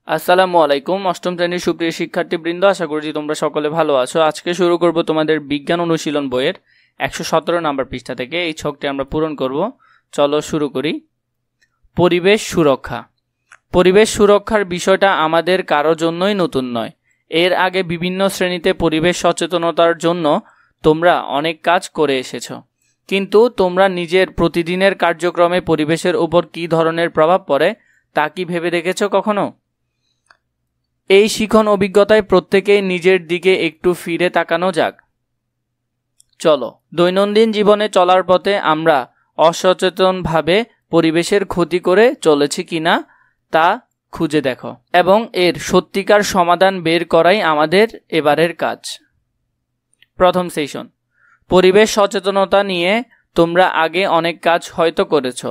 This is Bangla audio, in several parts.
আসসালামু আলাইকুম। অষ্টম শ্রেণীর সুপ্রিয় শিক্ষার্থীবৃন্দ, আশা করছি তোমরা সকলে ভালো আছো। আজকে শুরু করব তোমাদের বিজ্ঞান অনুশীলন বইয়ের 117 নাম্বার পৃষ্ঠা থেকে। এই ছকটি আমরা পূরণ করব। চলো শুরু করি। পরিবেশ সুরক্ষা। পরিবেশ সুরক্ষার বিষয়টা আমাদের কারো জন্যই নতুন নয়। এর আগে বিভিন্ন শ্রেণীতে পরিবেশ সচেতনতার জন্য তোমরা অনেক কাজ করে এসেছো, কিন্তু তোমরা নিজের প্রতিদিনের কার্যক্রমে পরিবেশের উপর কী ধরনের প্রভাব পড়ে তা কি ভেবে দেখেছো কখনো? এই শিখন অভিজ্ঞতায় প্রত্যেকেই নিজের দিকে একটু ফিরে তাকানো যাক। চলো, দৈনন্দিন জীবনে চলার পথে আমরা অসচেতনভাবে পরিবেশের ক্ষতি করে চলেছি কিনা তা খুঁজে দেখো, এবং এর সত্যিকার সমাধান বের করাই আমাদের এবারের কাজ। প্রথম সেশন, পরিবেশ সচেতনতা নিয়ে তোমরা আগে অনেক কাজ হয়তো করেছো।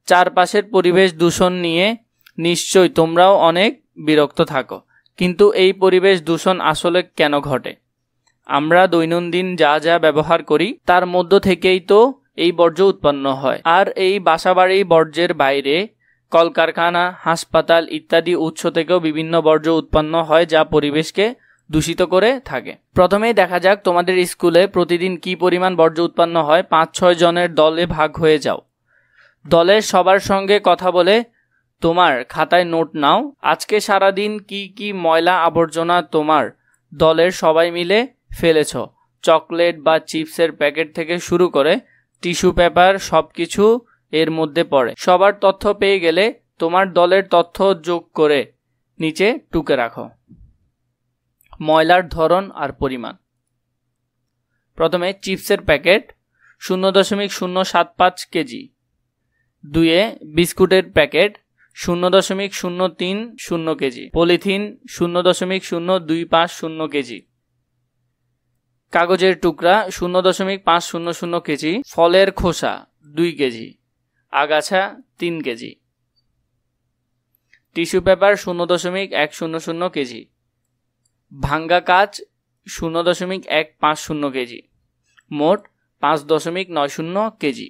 চারপাশের পরিবেশ দূষণ নিয়ে নিশ্চয়ই তোমরাও অনেক বিরক্ত থাকো, কিন্তু এই পরিবেশ দূষণ আসলে কেন ঘটে? আমরা দৈনন্দিন যা যা ব্যবহার করি তার মধ্য থেকেই তো এই বর্জ্য উৎপন্ন হয়। আর এই বাসাবাড়ি বর্জ্যের বাইরে কলকারখানা, হাসপাতাল ইত্যাদি উৎস থেকেও বিভিন্ন বর্জ্য উৎপন্ন হয়, যা পরিবেশকে দূষিত করে থাকে। প্রথমেই দেখা যাক তোমাদের স্কুলে প্রতিদিন কি পরিমাণ বর্জ্য উৎপন্ন হয়। 5-6 জনের দলে ভাগ হয়ে যাও। দলের সবার সঙ্গে কথা বলে তোমার খাতায় নোট নাও। আজকে সারাদিন কি কি ময়লা আবর্জনা তোমার দলের সবাই মিলে ফেলেছ। চকলেট বা চিপসের প্যাকেট থেকে শুরু করে টিস্যু পেপার সবকিছু এর মধ্যে পড়ে। সবার তথ্য পেয়ে গেলে তোমার দলের তথ্য যোগ করে নিচে টুকে রাখো। ময়লার ধরন আর পরিমাণ। প্রথমে চিপসের প্যাকেট 0.075 কেজি। 2 বিস্কুটের প্যাকেট 0.030 কেজি। Polythene 0.0250 KG. কাগজের টুকরা 0.500 কেজি। ফলের খোসা 2 কেজি। আগাছা 3 কেজি। Tissue paper 0.100 KG. ভাঙ্গা কাঁচ 0.150 কেজি। মোট 5.90 কেজি।